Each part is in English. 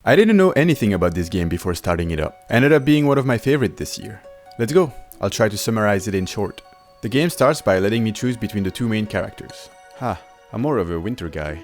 I didn't know anything about this game before starting it up. Ended up being one of my favorite this year. Let's go. I'll try to summarize it in short. The game starts by letting me choose between the two main characters. I'm more of a winter guy.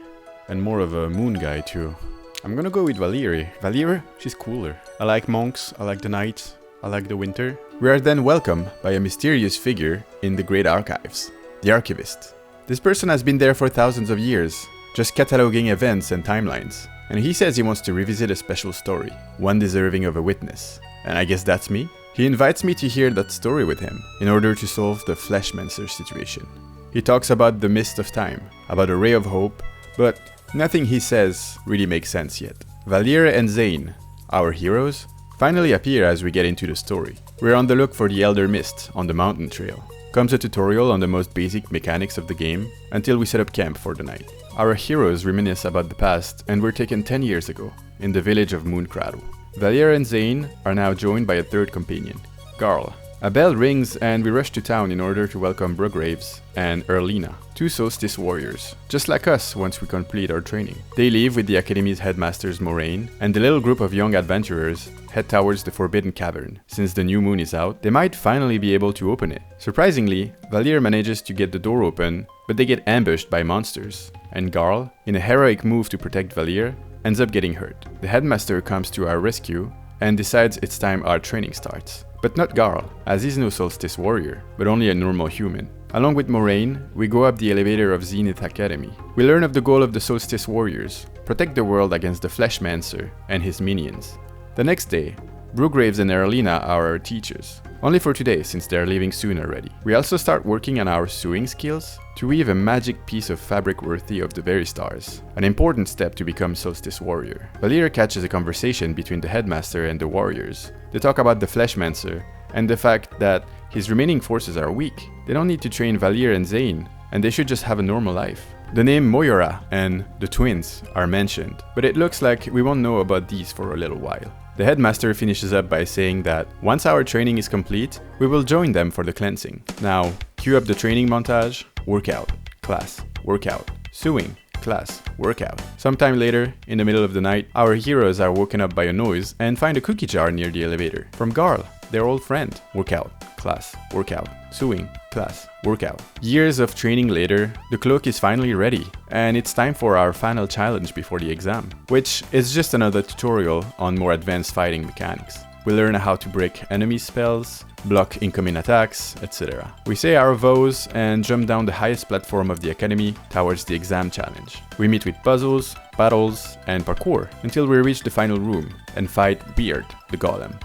And more of a moon guy too. I'm gonna go with Valerie. Valerie? She's cooler. I like monks, I like the knights, I like the winter. We are then welcomed by a mysterious figure in the Great Archives. The Archivist. This person has been there for thousands of years, just cataloging events and timelines. And he says he wants to revisit a special story, one deserving of a witness. And I guess that's me? He invites me to hear that story with him, in order to solve the Fleshmancer situation. He talks about the mist of time, about a ray of hope, but nothing he says really makes sense yet. Valerie and Zane, our heroes, finally appear as we get into the story. We're on the look for the Elder Mist on the mountain trail. Comes a tutorial on the most basic mechanics of the game, until we set up camp for the night. Our heroes reminisce about the past and were taken 10 years ago, in the village of Mooncradle. Valerie and Zane are now joined by a third companion, Garl. A bell rings and we rush to town in order to welcome Brugraves and Erlina, two Solstice warriors, just like us once we complete our training. They leave with the Academy's headmasters Moraine, and the little group of young adventurers head towards the Forbidden Cavern. Since the new moon is out, they might finally be able to open it. Surprisingly, Valerie manages to get the door open, but they get ambushed by monsters, and Garl, in a heroic move to protect Valerie, ends up getting hurt. The headmaster comes to our rescue and decides it's time our training starts. But not Garl, as he's no Solstice warrior, but only a normal human. Along with Moraine, we go up the elevator of Zenith Academy. We learn of the goal of the Solstice warriors, protect the world against the Fleshmancer and his minions. The next day, Brugraves and Erlina are our teachers. Only for today, since they're leaving soon already. We also start working on our sewing skills to weave a magic piece of fabric worthy of the very stars, an important step to become Solstice warrior. Valerie catches a conversation between the headmaster and the warriors. They talk about the Fleshmancer and the fact that his remaining forces are weak. They don't need to train Valerie and Zane, and they should just have a normal life. The name Moira and the twins are mentioned, but it looks like we won't know about these for a little while. The headmaster finishes up by saying that once our training is complete, we will join them for the cleansing. Now, cue up the training montage, workout, class, workout, sewing, class, workout. Sometime later, in the middle of the night, our heroes are woken up by a noise and find a cookie jar near the elevator. From Garl, their old friend. Workout, class, workout, sewing, class, workout. Years of training later, the cloak is finally ready, and it's time for our final challenge before the exam, which is just another tutorial on more advanced fighting mechanics. We learn how to break enemy spells, block incoming attacks, etc. We say our vows and jump down the highest platform of the academy towards the exam challenge. We meet with puzzles, battles, and parkour until we reach the final room and fight Weird, the golem.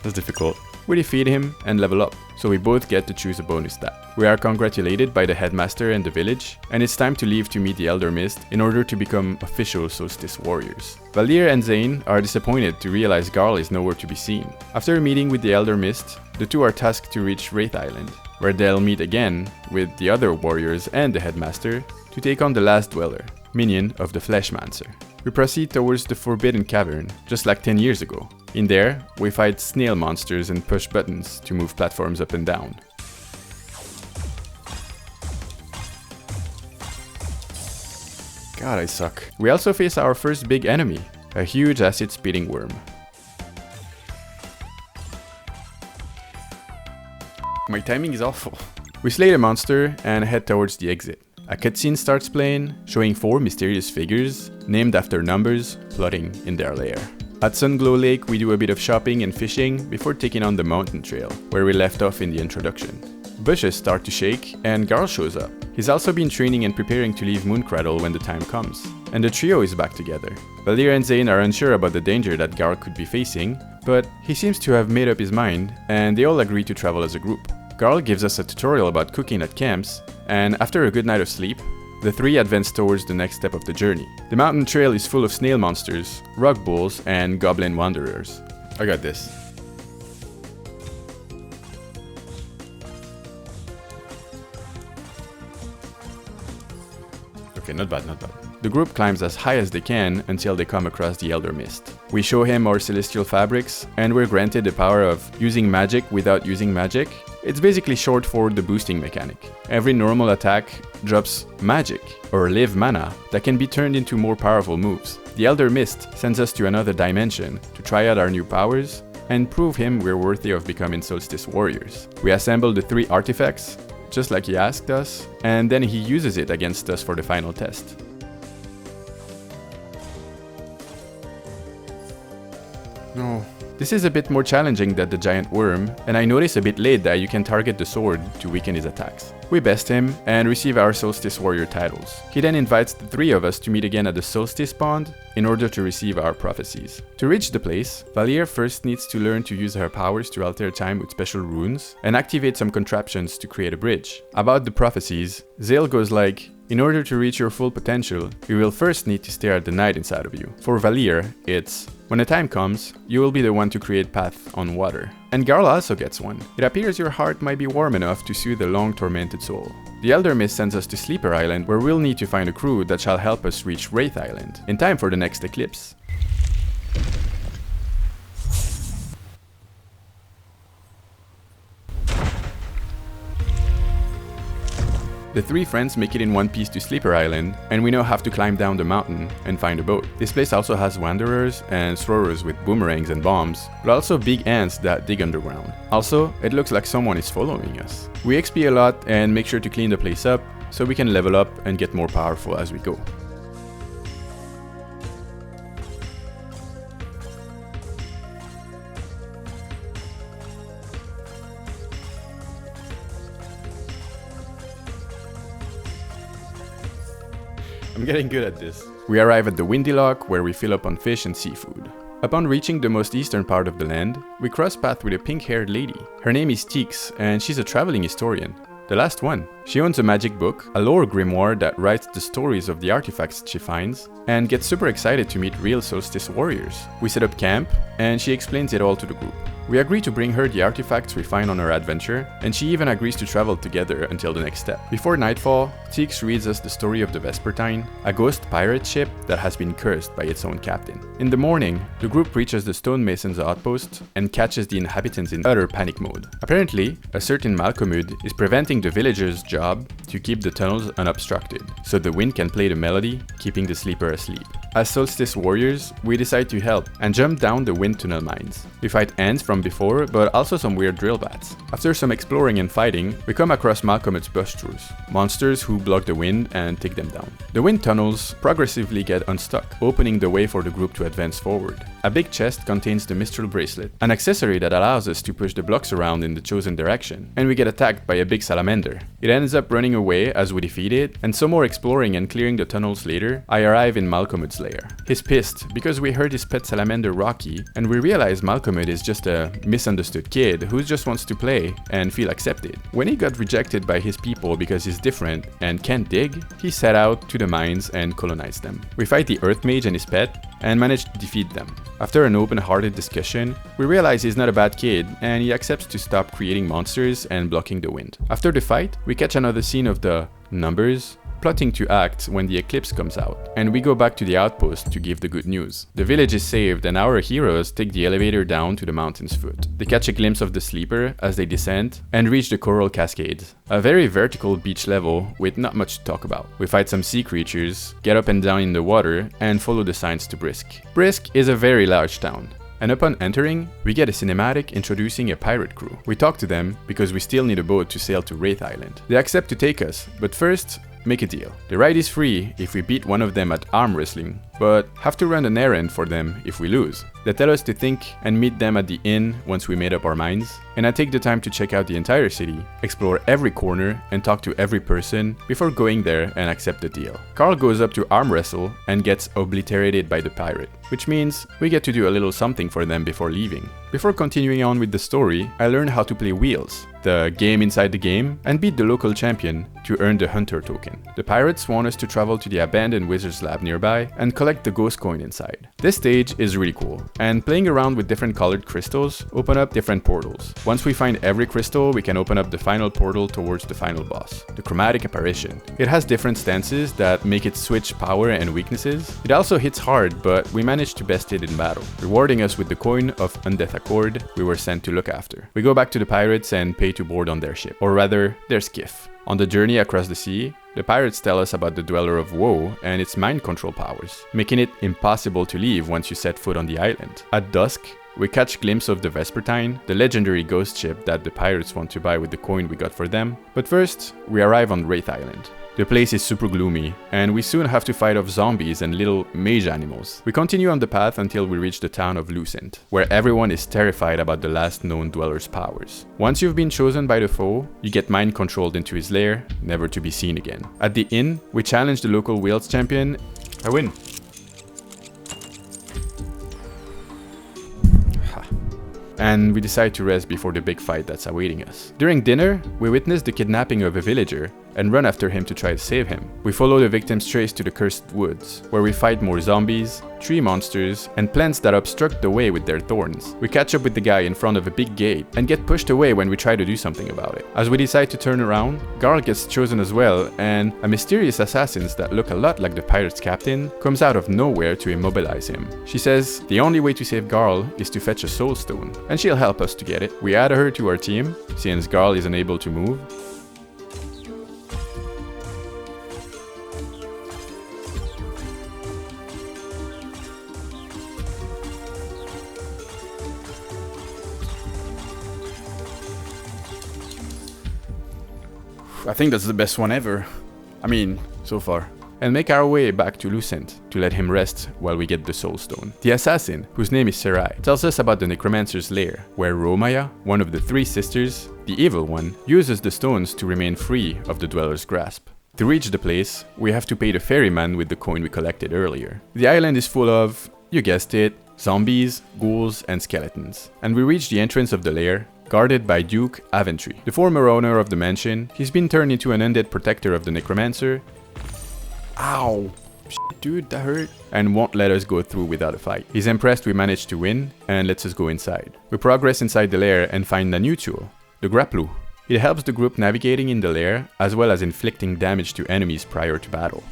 That's difficult. We defeat him and level up, so we both get to choose a bonus stat. We are congratulated by the headmaster and the village, and it's time to leave to meet the Elder Mist in order to become official Solstice warriors. Valerie and Zane are disappointed to realize Garl is nowhere to be seen. After a meeting with the Elder Mist, the two are tasked to reach Wraith Island, where they'll meet again with the other warriors and the headmaster to take on the last dweller, minion of the Fleshmancer. We proceed towards the Forbidden Cavern, just like 10 years ago. In there, we fight snail monsters and push buttons to move platforms up and down. God, I suck. We also face our first big enemy, a huge acid-spitting worm. My timing is awful. We slay the monster and head towards the exit. A cutscene starts playing, showing 4 mysterious figures, named after numbers, plotting in their lair. At Sunglow Lake, we do a bit of shopping and fishing before taking on the mountain trail, where we left off in the introduction. Bushes start to shake, and Garl shows up. He's also been training and preparing to leave Mooncradle when the time comes. And the trio is back together. Valerie and Zane are unsure about the danger that Garl could be facing, but he seems to have made up his mind, and they all agree to travel as a group. Garl gives us a tutorial about cooking at camps, and after a good night of sleep, the three advance towards the next step of the journey. The mountain trail is full of snail monsters, rock bulls, and goblin wanderers. I got this. Okay, not bad, not bad. The group climbs as high as they can until they come across the Elder Mist. We show him our celestial fabrics, and we're granted the power of using magic without using magic. It's basically short for the boosting mechanic. Every normal attack drops magic, or live mana, that can be turned into more powerful moves. The Elder Mist sends us to another dimension to try out our new powers and prove him we're worthy of becoming Solstice warriors. We assemble the 3 artifacts, just like he asked us, and then he uses it against us for the final test. No. This is a bit more challenging than the giant worm, and I notice a bit late that you can target the sword to weaken his attacks. We best him and receive our Solstice warrior titles. He then invites the 3 of us to meet again at the Solstice pond in order to receive our prophecies. To reach the place, Valier first needs to learn to use her powers to alter time with special runes and activate some contraptions to create a bridge. About the prophecies, Zale goes like, in order to reach your full potential, you will first need to stare at the night inside of you. For Valier, it's, when the time comes, you will be the one to create path on water. And Garl also gets one. It appears your heart might be warm enough to soothe a long tormented soul. The Elder Mist sends us to Sleeper Island, where we'll need to find a crew that shall help us reach Wraith Island, in time for the next eclipse. The 3 friends make it in one piece to Sleeper Island, and we now have to climb down the mountain and find a boat. This place also has wanderers and throwers with boomerangs and bombs, but also big ants that dig underground. Also, it looks like someone is following us. We XP a lot and make sure to clean the place up, so we can level up and get more powerful as we go. I'm getting good at this. We arrive at the Windy Lock, where we fill up on fish and seafood. Upon reaching the most eastern part of the land, we cross paths with a pink-haired lady. Her name is Tix, and she's a traveling historian. The last one. She owns a magic book, a lore grimoire that writes the stories of the artifacts she finds, and gets super excited to meet real Solstice warriors. We set up camp, and she explains it all to the group. We agree to bring her the artifacts we find on our adventure, and she even agrees to travel together until the next step. Before nightfall, Tix reads us the story of the Vespertine, a ghost pirate ship that has been cursed by its own captain. In the morning, the group reaches the stonemason's outpost and catches the inhabitants in utter panic mode. Apparently, a certain Malkomud is preventing the villagers' job to keep the tunnels unobstructed, so the wind can play the melody, keeping the sleeper asleep. As Solstice warriors, we decide to help and jump down the wind tunnel mines. We fight ants from before, but also some weird drill bats. After some exploring and fighting, we come across Malkomud's busters, monsters who block the wind and take them down. The wind tunnels progressively get unstuck, opening the way for the group to advance forward. A big chest contains the Mistral Bracelet, an accessory that allows us to push the blocks around in the chosen direction, and we get attacked by a big salamander. It ends up running away as we defeat it, and some more exploring and clearing the tunnels later, I arrive in Malkomud's lair. He's pissed because we heard his pet salamander Rocky, and we realize Malkomud is just a misunderstood kid who just wants to play and feel accepted. When he got rejected by his people because he's different and can't dig, he set out to the mines and colonized them. We fight the Earth Mage and his pet, and manage to defeat them. After an open-hearted discussion, we realize he's not a bad kid, and he accepts to stop creating monsters and blocking the wind. After the fight, we catch another scene of the numbers plotting to act when the eclipse comes out, and we go back to the outpost to give the good news. The village is saved, and our heroes take the elevator down to the mountain's foot. They catch a glimpse of the sleeper as they descend, and reach the Coral Cascades, a very vertical beach level with not much to talk about. We fight some sea creatures, get up and down in the water, and follow the signs to Brisk. Brisk is a very large town, and upon entering, we get a cinematic introducing a pirate crew. We talk to them because we still need a boat to sail to Wraith Island. They accept to take us, but first, make a deal. The ride is free if we beat one of them at arm wrestling, but have to run an errand for them if we lose. They tell us to think and meet them at the inn once we made up our minds, and I take the time to check out the entire city, explore every corner, and talk to every person before going there and accept the deal. Garl goes up to arm wrestle and gets obliterated by the pirate, which means we get to do a little something for them before leaving. Before continuing on with the story, I learn how to play Wheels, the game inside the game, and beat the local champion to earn the Hunter token. The pirates want us to travel to the abandoned wizard's lab nearby and collect the ghost coin inside. This stage is really cool, and playing around with different colored crystals open up different portals. Once we find every crystal, we can open up the final portal towards the final boss, the Chromatic Apparition. It has different stances that make it switch power and weaknesses. It also hits hard, but we managed to best it in battle, rewarding us with the coin of Undeath Accord we were sent to look after. We go back to the pirates and pay to board on their ship, or rather, their skiff. On the journey across the sea, the pirates tell us about the Dweller of Woe and its mind control powers, making it impossible to leave once you set foot on the island. At dusk, we catch a glimpse of the Vespertine, the legendary ghost ship that the pirates want to buy with the coin we got for them. But first, we arrive on Wraith Island. The place is super gloomy, and we soon have to fight off zombies and little mage animals. We continue on the path until we reach the town of Lucent, where everyone is terrified about the last known dweller's powers. Once you've been chosen by the foe, you get mind controlled into his lair, never to be seen again. At the inn, we challenge the local Wales champion. I win. And we decide to rest before the big fight that's awaiting us. During dinner, we witness the kidnapping of a villager and run after him to try to save him. We follow the victim's trace to the cursed woods, where we fight more zombies, tree monsters, and plants that obstruct the way with their thorns. We catch up with the guy in front of a big gate and get pushed away when we try to do something about it. As we decide to turn around, Garl gets chosen as well, and a mysterious assassin that look a lot like the pirate's captain comes out of nowhere to immobilize him. She says the only way to save Garl is to fetch a soul stone, and she'll help us to get it. We add her to our team, since Garl is unable to move. I think that's the best one ever. I mean, so far. And make our way back to Lucent to let him rest while we get the soul stone. The assassin, whose name is Serai, tells us about the necromancer's lair, where Romaya, one of the three sisters, the evil one, uses the stones to remain free of the dweller's grasp. To reach the place, we have to pay the ferryman with the coin we collected earlier. The island is full of, you guessed it, zombies, ghouls, and skeletons. And we reach the entrance of the lair, guarded by Duke Aventry. The former owner of the mansion, he's been turned into an undead protector of the necromancer. Ow! Shit, dude, that hurt. And won't let us go through without a fight. He's impressed we managed to win, and lets us go inside. We progress inside the lair and find a new tool, the Grapplu. It helps the group navigating in the lair, as well as inflicting damage to enemies prior to battle.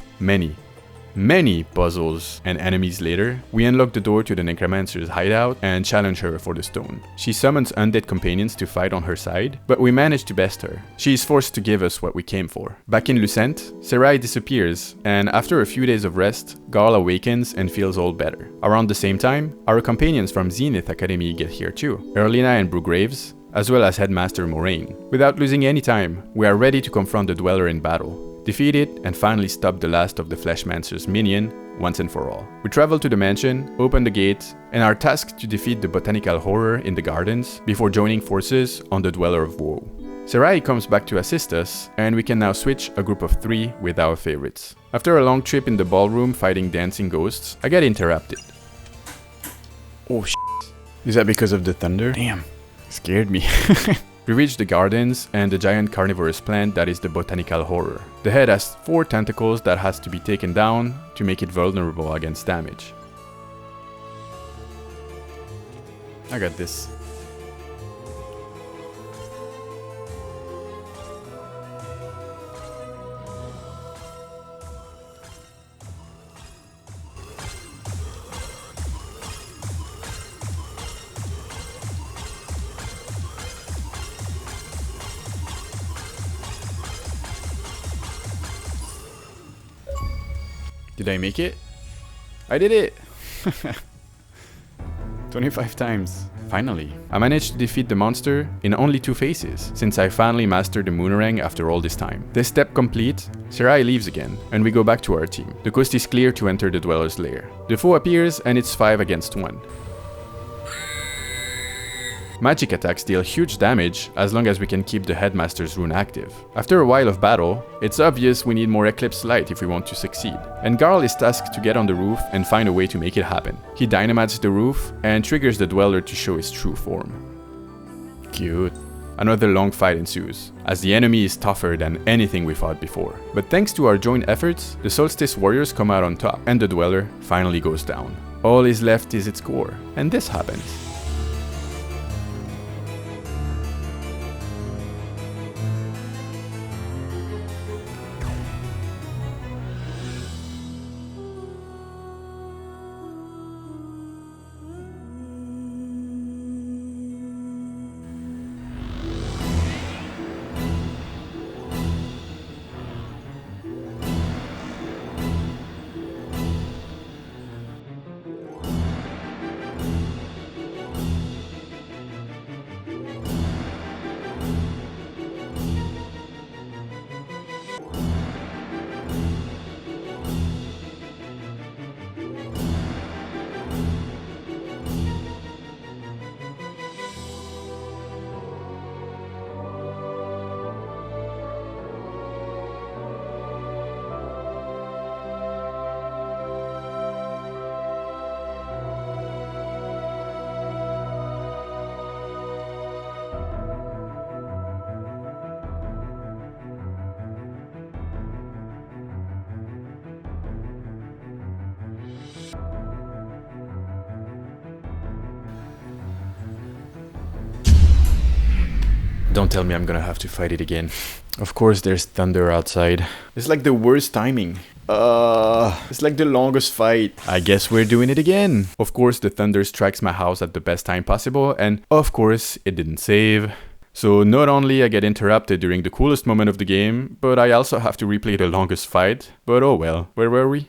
Many puzzles and enemies later, we unlock the door to the necromancer's hideout and challenge her for the stone. She summons undead companions to fight on her side, but we manage to best her. She is forced to give us what we came for. Back in Lucent, Serai disappears, and after a few days of rest, Garl awakens and feels all better. Around the same time, our companions from Zenith Academy get here too, Erlina and Brugraves, as well as Headmaster Moraine. Without losing any time, we are ready to confront the Dweller in battle, defeat it, and finally stop the last of the Fleshmancer's minion once and for all. We travel to the mansion, open the gate, and are tasked to defeat the botanical horror in the gardens before joining forces on the Dweller of Woe. Serai comes back to assist us, and we can now switch a group of 3 with our favorites. After a long trip in the ballroom fighting dancing ghosts, I get interrupted. Oh shit. Is that because of the thunder? Damn. Scared me. We reach the gardens and the giant carnivorous plant that is the botanical horror. The head has 4 tentacles that has to be taken down to make it vulnerable against damage. I got this. Did I make it? I did it! 25 times. Finally. I managed to defeat the monster in only 2 phases, since I finally mastered the Moonerang after all this time. This step complete, Serai leaves again, and we go back to our team. The coast is clear to enter the Dweller's lair. The foe appears, and it's 5 against 1. Magic attacks deal huge damage as long as we can keep the Headmaster's rune active. After a while of battle, it's obvious we need more Eclipse light if we want to succeed, and Garl is tasked to get on the roof and find a way to make it happen. He dynamites the roof and triggers the Dweller to show his true form. Cute. Another long fight ensues, as the enemy is tougher than anything we fought before. But thanks to our joint efforts, the Solstice warriors come out on top, and the Dweller finally goes down. All is left is its core, and this happens. Don't tell me I'm gonna have to fight it again. Of course there's thunder outside. It's like the worst timing. It's like the longest fight. I guess we're doing it again. Of course the thunder strikes my house at the best time possible, and of course it didn't save. So not only I get interrupted during the coolest moment of the game, but I also have to replay the longest fight. But oh well, where were we?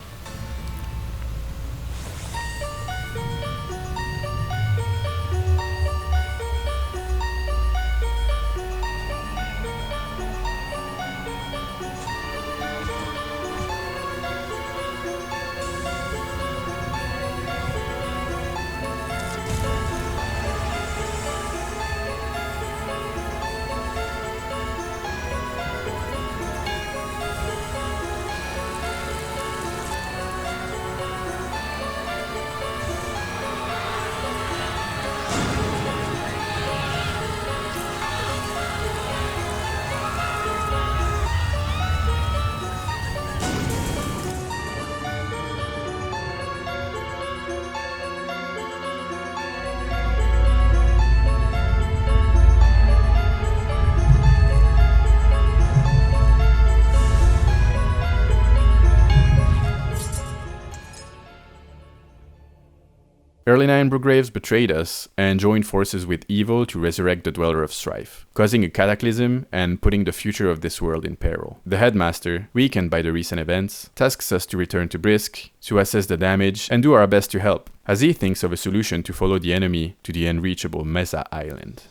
Early 9 Brograves betrayed us and joined forces with evil to resurrect the Dweller of Strife, causing a cataclysm and putting the future of this world in peril. The Headmaster, weakened by the recent events, tasks us to return to Brisk, to assess the damage, and do our best to help, as he thinks of a solution to follow the enemy to the unreachable Mesa Island.